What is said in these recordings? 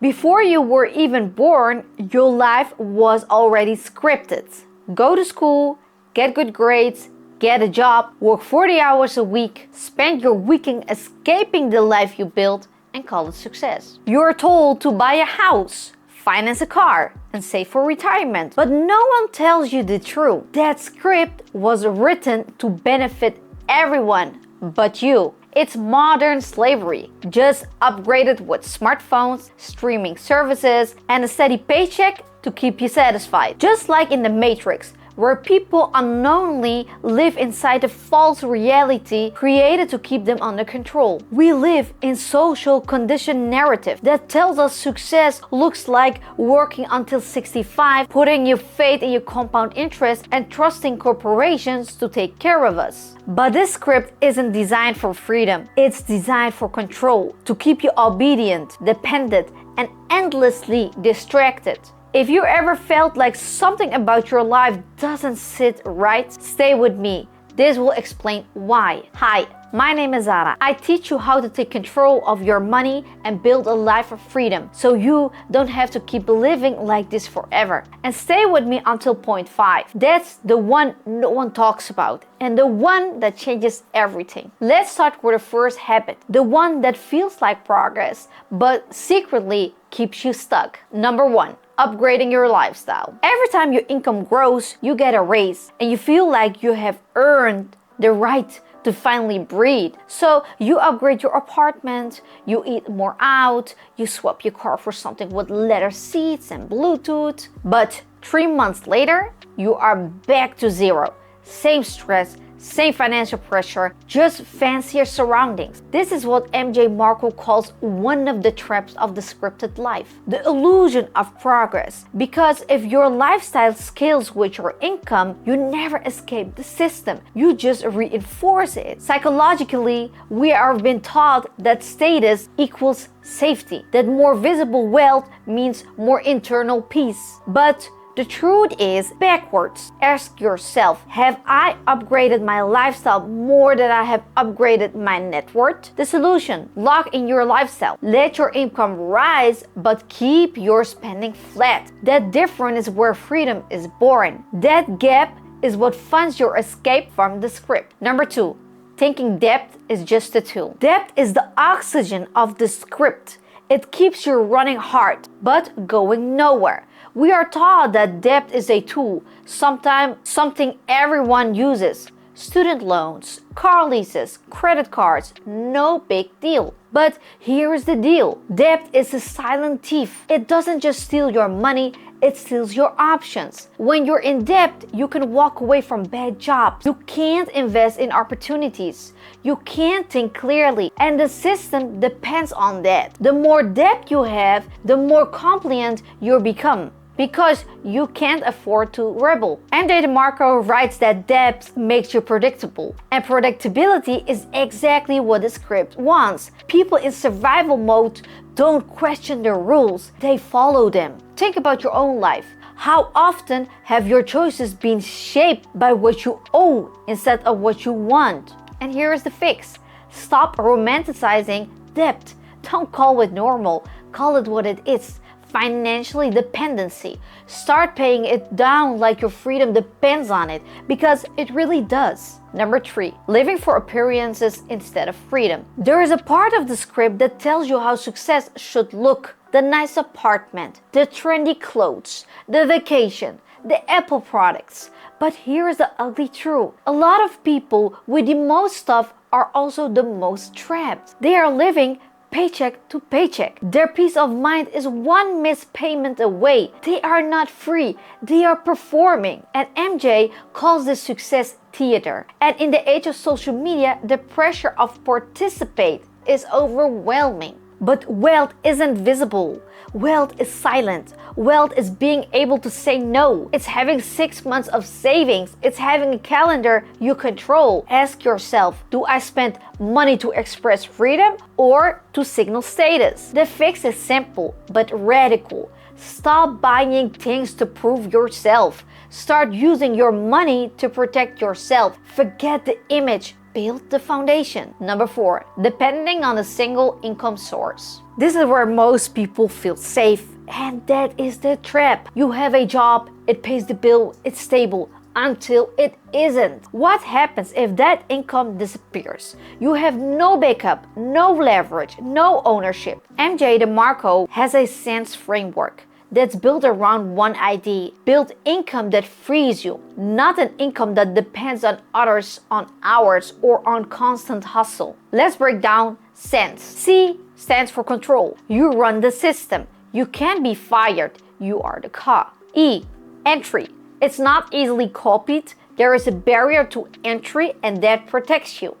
Before you were even born, your life was already scripted. Go to school, get good grades, get a job, work 40 hours a week, spend your weekend escaping the life you built, and call it success. You're told to buy a house, finance a car, and save for retirement. But no one tells you the truth. That script was written to benefit everyone but you. It's modern slavery, just upgraded with smartphones, streaming services, and a steady paycheck to keep you satisfied. Just like in the Matrix, where people unknowingly live inside a false reality created to keep them under control. We live in social conditioned narrative that tells us success looks like working until 65, putting your faith in your compound interest, and trusting corporations to take care of us. But this script isn't designed for freedom. It's designed for control, to keep you obedient, dependent, and endlessly distracted. If you ever felt like something about your life doesn't sit right, stay with me. This will explain why. Hi, my name is Zara. I teach you how to take control of your money and build a life of freedom so you don't have to keep living like this forever. And stay with me until point 5. That's the one no one talks about and the one that changes everything. Let's start with the first habit, the one that feels like progress but secretly keeps you stuck. Number 1. Upgrading your lifestyle. Every time your income grows, you get a raise and you feel like you have earned the right to finally breathe. So you upgrade your apartment, you eat more out, you swap your car for something with leather seats and Bluetooth. But 3 months later, you are back to zero. Same stress, same financial pressure, just fancier surroundings. This is what MJ Markle calls one of the traps of the scripted life, the illusion of progress. Because if your lifestyle scales with your income, you never escape the system. You just reinforce it. Psychologically, we are being taught that status equals safety, that more visible wealth means more internal peace. But the truth is backwards. Ask yourself, have I upgraded my lifestyle more than I have upgraded my net worth? The solution, lock in your lifestyle. Let your income rise, but keep your spending flat. That difference is where freedom is born. That gap is what funds your escape from the script. Number 2, thinking debt is just a tool. Debt is the oxygen of the script. It keeps you running hard, but going nowhere. We are taught that debt is a tool, sometimes something everyone uses. Student loans, car leases, credit cards, no big deal. But here is the deal. Debt is a silent thief. It doesn't just steal your money, it steals your options. When you're in debt, you can walk away from bad jobs. You can't invest in opportunities. You can't think clearly. And the system depends on that. The more debt you have, the more compliant you become, because you can't afford to rebel. MJ DeMarco writes that debt makes you predictable. And predictability is exactly what the script wants. People in survival mode don't question the rules, they follow them. Think about your own life. How often have your choices been shaped by what you owe instead of what you want? And here is the fix. Stop romanticizing debt. Don't call it normal, call it what it is. Financially dependency. Start paying it down like your freedom depends on it, because it really does. Number 3, living for appearances instead of freedom. There is a part of the script that tells you how success should look. The nice apartment, the trendy clothes, the vacation, the Apple products. But here is the ugly truth. A lot of people with the most stuff are also the most trapped. They are living paycheck to paycheck. Their peace of mind is one missed payment away. They are not free, they are performing. And MJ calls this success theater. And in the age of social media, the pressure of participate is overwhelming. But wealth isn't visible. Wealth is silent. Wealth is being able to say no. It's having 6 months of savings. It's having a calendar you control. Ask yourself, do I spend money to express freedom or to signal status? The fix is simple but radical. Stop buying things to prove yourself. Start using your money to protect yourself. Forget the image, build the foundation. Number 4, depending on a single income source. This is where most people feel safe, and that is the trap. You have a job, it pays the bill, it's stable, until it isn't. What happens if that income disappears? You have no backup, no leverage, no ownership. MJ DeMarco has a sense framework that's built around one idea. Build income that frees you, not an income that depends on others, on hours, or on constant hustle. Let's break down sense. C stands for control. You run the system. You can't be fired. You are the cog. E, entry. It's not easily copied. There is a barrier to entry, and that protects you.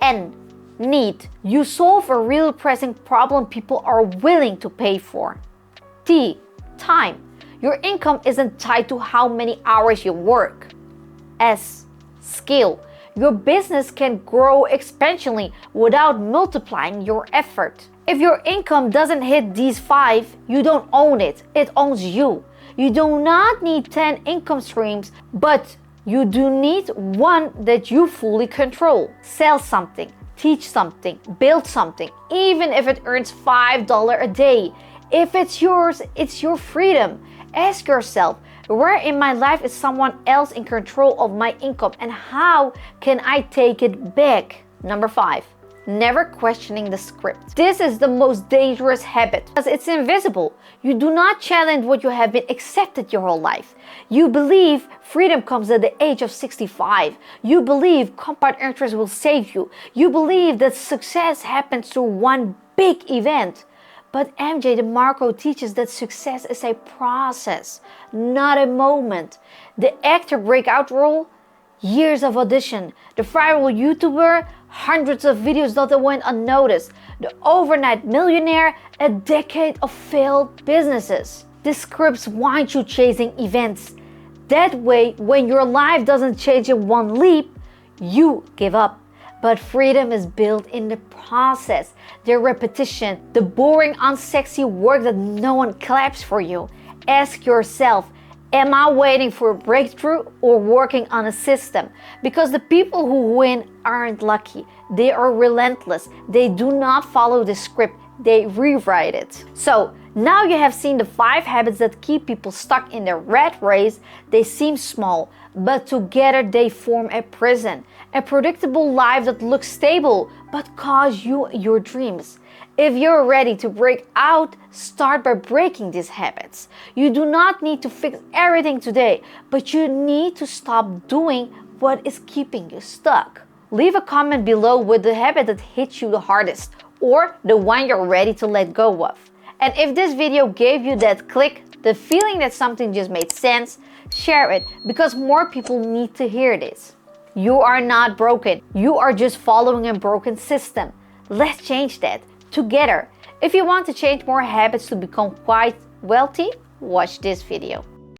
N, need. You solve a real pressing problem people are willing to pay for. T, time. Your income isn't tied to how many hours you work. S, skill. Your business can grow exponentially without multiplying your effort. If your income doesn't hit these 5, you don't own it. It owns you. You do not need 10 income streams, but you do need one that you fully control. Sell something, teach something, build something, even if it earns $5 a day. If it's yours, it's your freedom. Ask yourself, where in my life is someone else in control of my income, and how can I take it back? Number 5, never questioning the script. This is the most dangerous habit because it's invisible. You do not challenge what you have been accepted your whole life. You believe freedom comes at the age of 65. You believe compound interest will save you. You believe that success happens through one big event. But MJ DeMarco teaches that success is a process, not a moment. The actor breakout role, years of audition. The viral YouTuber, hundreds of videos that went unnoticed. The overnight millionaire, a decade of failed businesses. The scripts want you chasing events. That way, when your life doesn't change in one leap, you give up. But freedom is built in the process, the repetition, the boring, unsexy work that no one claps for you. Ask yourself, am I waiting for a breakthrough or working on a system? Because the people who win aren't lucky. They are relentless. They do not follow the script. They rewrite it. So now you have seen the 5 habits that keep people stuck in the rat race. They seem small, but together they form a prison. A predictable life that looks stable, but costs you your dreams. If you're ready to break out, start by breaking these habits. You do not need to fix everything today, but you need to stop doing what is keeping you stuck. Leave a comment below with the habit that hits you the hardest, or the one you're ready to let go of. And if this video gave you that click, the feeling that something just made sense, share it, because more people need to hear this. You are not broken. You are just following a broken system. Let's change that together. If you want to change more habits to become quite wealthy, watch this video.